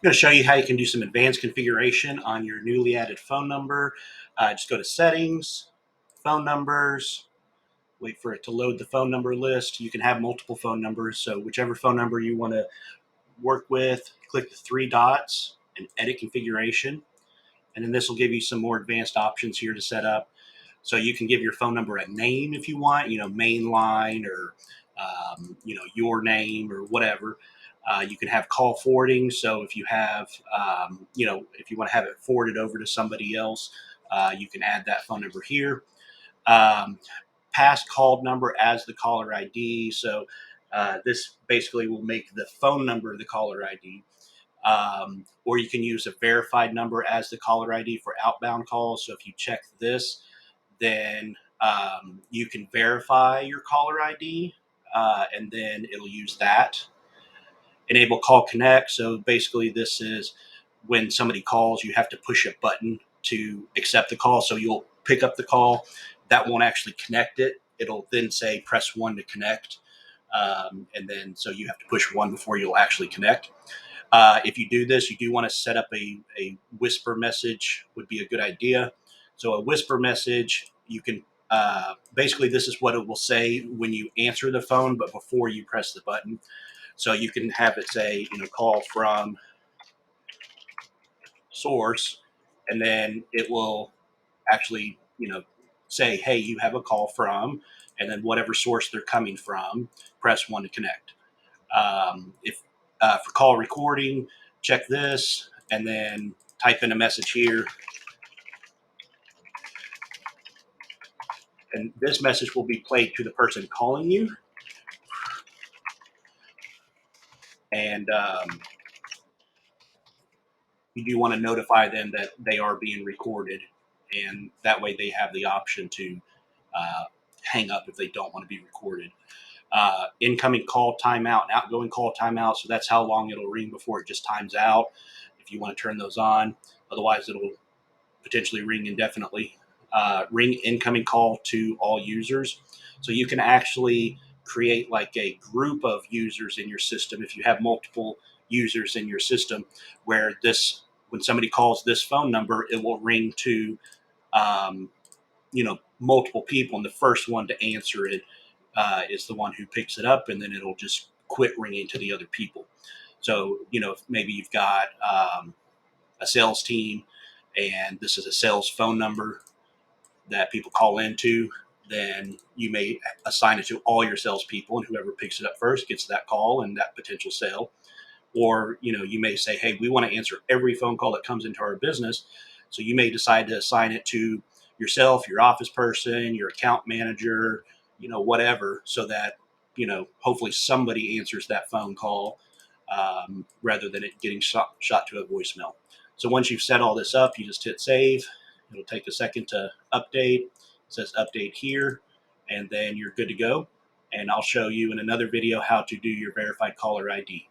going to show you how you can do some advanced configuration on your newly added phone number. Just go to settings, phone numbers, wait for it to load the phone number list. You can have multiple phone numbers, so whichever phone number you want to work with, click the three dots and edit configuration. And then this will give you some more advanced options here to set up. So you can give your phone number a name if you want, main line or, your name or whatever. You can have call forwarding. So if you have, if you want to have it forwarded over to somebody else, you can add that phone number here. Pass called number as the caller ID. So this basically will make the phone number the caller ID. Or you can use a verified number as the caller ID for outbound calls. So if you check this, then you can verify your caller ID, and then it'll use that. Enable call connect. So basically this is when somebody calls, you have to push a button to accept the call. So you'll pick up the call. That won't actually connect it. It'll then say press 1 to connect. And then so you have to push 1 before you'll actually connect. If you do this, you do want to set up a whisper message would be a good idea. So a whisper message, you can basically this is what it will say when you answer the phone, but before you press the button. So you can have it say, call from source, and then it will actually, say, hey, you have a call from, and then whatever source they're coming from, press 1 to connect. If for call recording, check this and then type in a message here. And this message will be played to the person calling you. And you do want to notify them that they are being recorded. And that way they have the option to hang up if they don't want to be recorded. Incoming call timeout and outgoing call timeout. So that's how long it'll ring before it just times out. If you want to turn those on, otherwise it'll potentially ring indefinitely. Ring incoming call to all users. So you can actually create like a group of users in your system if you have multiple users in your system, where this, when somebody calls this phone number, it will ring to multiple people, and the first one to answer it is the one who picks it up, and then it'll just quit ringing to the other people. So if maybe you've got a sales team and this is a sales phone number that people call into, then you may assign it to all your salespeople, and whoever picks it up first gets that call and that potential sale. Or you may say, hey, we want to answer every phone call that comes into our business. So you may decide to assign it to yourself, your office person, your account manager, whatever, so that hopefully somebody answers that phone call rather than it getting shot to a voicemail. So once you've set all this up, you just hit save. It'll take a second to update. It says update here, and then you're good to go. And I'll show you in another video how to do your verified caller ID.